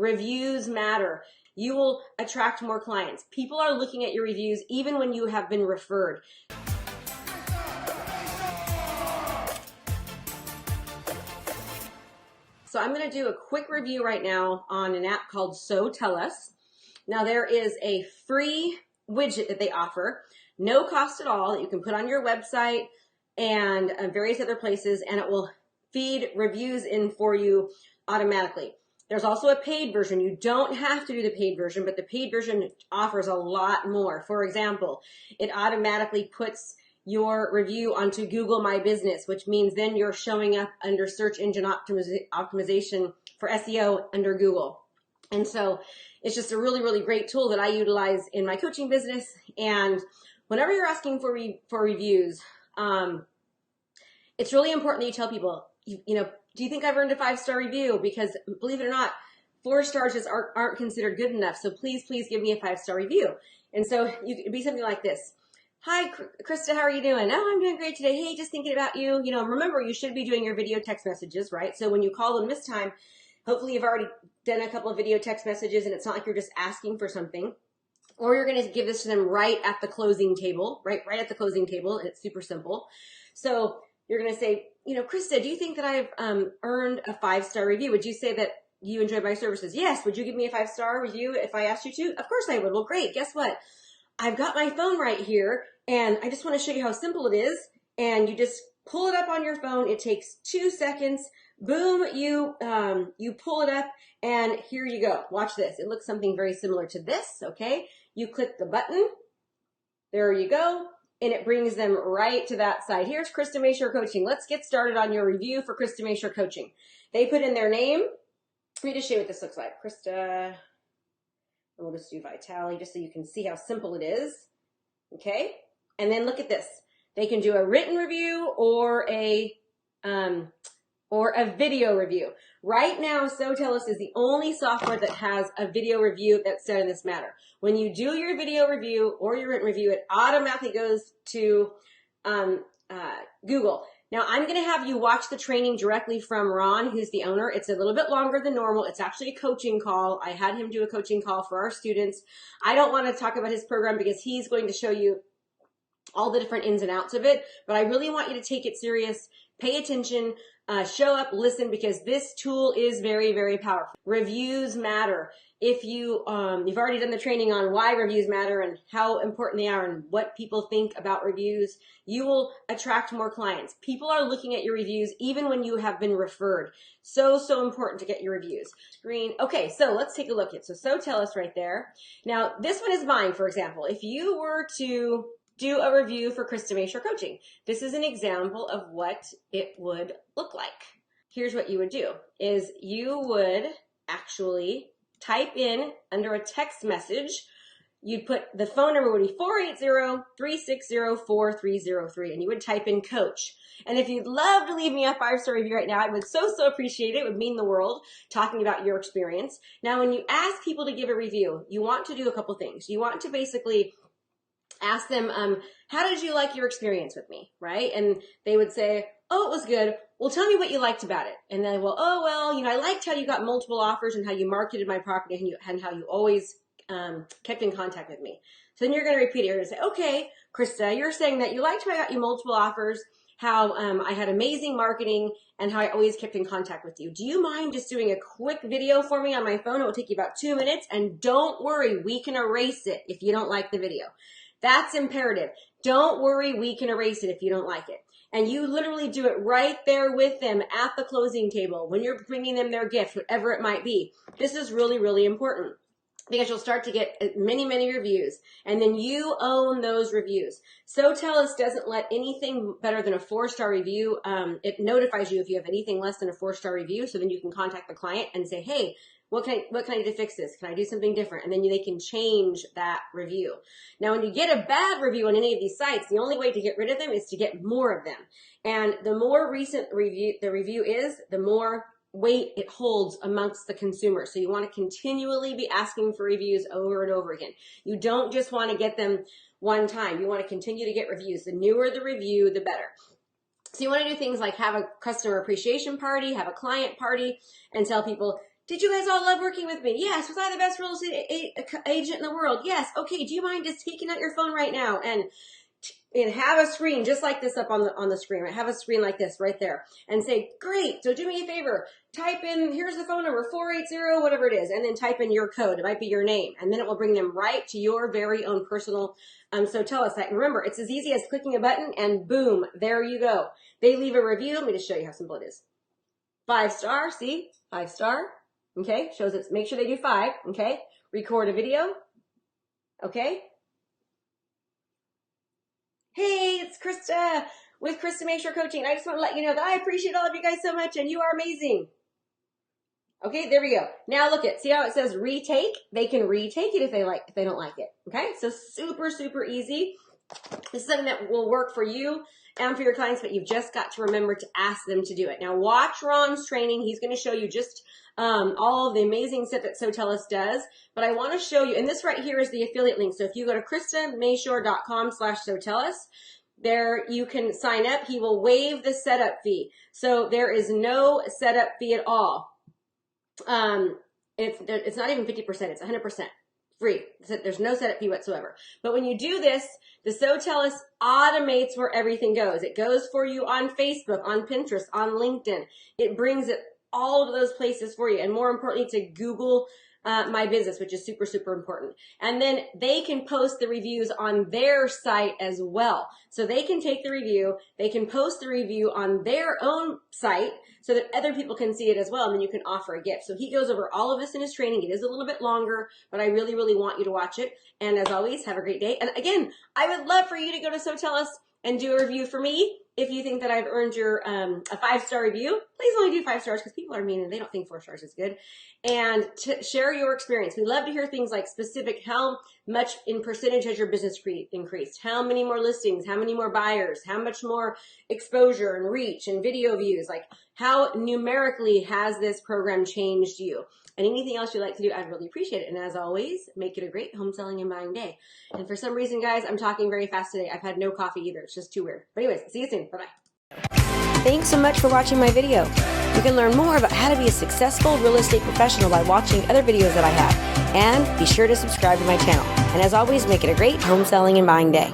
Reviews matter. You will attract more clients. People are looking at your reviews even when you have been referred. So I'm going to do a quick review right now on an app called SOTELLUS. Now there is a free widget that they offer, no cost at all, that you can put on your website and various other places, and it will feed reviews in for you automatically. There's also a paid version. You don't have to do the paid version, but the paid version offers a lot more. For example, it automatically puts your review onto Google My Business, which means then you're showing up under search engine optimization for SEO under Google. And so it's just a really, really great tool that I utilize in my coaching business. And whenever you're asking for reviews, it's really important that you tell people, you know, do you think I've earned a 5-star review? Because believe it or not, 4 stars just aren't considered good enough. So please give me a 5-star review. And so it'd be something like this. Hi, Krista, how are you doing? Oh, I'm doing great today. Hey, just thinking about you. You know, remember, you should be doing your video text messages, right? So when you call them this time, hopefully you've already done a couple of video text messages and it's not like you're just asking for something. Or you're going to give this to them right at the closing table, right at the closing table. It's super simple. So you're going to say, you know, Krista, do you think that I've earned a 5-star review? Would you say that you enjoyed my services? Yes. Would you give me a 5-star review if I asked you to? Of course I would. Well, great. Guess what? I've got my phone right here, and I just want to show you how simple it is. And you just pull it up on your phone. It takes 2 seconds. Boom, you pull it up, and here you go. Watch this. It looks something very similar to this, okay? You click the button. There you go. And it brings them right to that side. Here's Krista Mashore Coaching. Let's get started on your review for Krista Mashore Coaching. They put in their name. Let me just show you what this looks like. Krista. We'll just do Vitali just so you can see how simple it is. Okay? And then look at this. They can do a written review or a video review. Right now, SOTELLUS is the only software that has a video review that's done in this matter. When you do your video review or your written review, it automatically goes to Google. Now, I'm going to have you watch the training directly from Ron, who's the owner. It's a little bit longer than normal. It's actually a coaching call. I had him do a coaching call for our students. I don't want to talk about his program because he's going to show you all the different ins and outs of it, but I really want you to take it serious, pay attention, show up, listen, because this tool is very, very powerful. Reviews matter. If you've already done the training on why reviews matter and how important they are and what people think about reviews, you will attract more clients. People are looking at your reviews even when you have been referred. So important to get your reviews. Screen. Okay, so let's take a look at. So SOTELLUS right there. Now, this one is mine, for example. If you were to do a review for Krista Mashore Coaching, this is an example of what it would look like. Here's what you would do, is you would actually type in under a text message, you'd put the phone number would be 480-360-4303, and you would type in coach. And if you'd love to leave me a 5-star review right now, I would so appreciate it. It would mean the world, talking about your experience. Now, when you ask people to give a review, you want to do a couple things. You want to basically ask them, how did you like your experience with me, right? And they would say, oh, it was good. Well, tell me what you liked about it. And then, well, you know, I liked how you got multiple offers and how you marketed my property and how you always kept in contact with me. So then you're going to repeat it. You're going to say, okay, Krista, you're saying that you liked how I got you multiple offers, how I had amazing marketing, and how I always kept in contact with you. Do you mind just doing a quick video for me on my phone? It will take you about 2 minutes. And don't worry, we can erase it if you don't like the video. That's imperative. Don't worry, we can erase it if you don't like it. And you literally do it right there with them at the closing table when you're bringing them their gift, whatever it might be. This is really, really important because you'll start to get many, many reviews, and then you own those reviews. SOTELLUS doesn't let anything better than a 4-star review. It notifies you if you have anything less than a 4-star review, so then you can contact the client and say, hey, what can I do to fix this? Can I do something different? And then they can change that review. Now, when you get a bad review on any of these sites, the only way to get rid of them is to get more of them. And the more recent the review is, the more weight it holds amongst the consumer. So you want to continually be asking for reviews over and over again. You don't just want to get them one time. You want to continue to get reviews. The newer the review, the better. So you want to do things like have a customer appreciation party, have a client party, and tell people, Did you guys all love working with me? Yes. Was I the best real estate agent in the world? Yes. Okay. Do you mind just taking out your phone right now and have a screen just like this up on the screen, right? Have a screen like this right there and say, great. So do me a favor, type in, here's the phone number, 480, whatever it is, and then type in your code. It might be your name, and then it will bring them right to your very own personal SOTELLUS site. And remember, it's as easy as clicking a button and boom, there you go. They leave a review. Let me just show you how simple it is. 5-star, see? 5-star. Okay, shows it. Make sure they do 5. Okay, record a video. Okay. Hey, it's Krista with Krista Mashore Coaching. I just want to let you know that I appreciate all of you guys so much, and you are amazing. Okay, there we go. Now look at, see how it says retake? They can retake it if they don't like it. Okay, so super, super easy. This is something that will work for you and for your clients, but you've just got to remember to ask them to do it. Now watch Ron's training. He's going to show you just all of the amazing stuff that SOTELLUS does. But I want to show you, and this right here is the affiliate link. So if you go to KristaMashore.com/SOTELLUS, there you can sign up. He will waive the setup fee. So there is no setup fee at all. It's not even 50%. It's 100%. Free. There's no setup fee whatsoever. But when you do this, the SOTELLUS automates where everything goes. It goes for you on Facebook, on Pinterest, on LinkedIn. It brings it all of those places for you. And more importantly, to Google My Business, which is super, super important. And then they can post the reviews on their site as well. So they can take the review, they can post the review on their own site so that other people can see it as well, and then you can offer a gift. So he goes over all of this in his training. It is a little bit longer, but I really, really want you to watch it. And as always, have a great day. And again, I would love for you to go to SOTELLUS and do a review for me. If you think that I've earned your a 5-star review, please only do 5 stars because people are mean and they don't think 4 stars is good. And to share your experience. We love to hear things like specific, how much in percentage has your business increased? How many more listings? How many more buyers? How much more exposure and reach and video views? Like how numerically has this program changed you? And anything else you'd like to do, I'd really appreciate it. And as always, make it a great home selling and buying day. And for some reason, guys, I'm talking very fast today. I've had no coffee either. It's just too weird. But anyways, see you soon. Bye-bye. Thanks so much for watching my video. You can learn more about how to be a successful real estate professional by watching other videos that I have. And be sure to subscribe to my channel. And as always, make it a great home selling and buying day.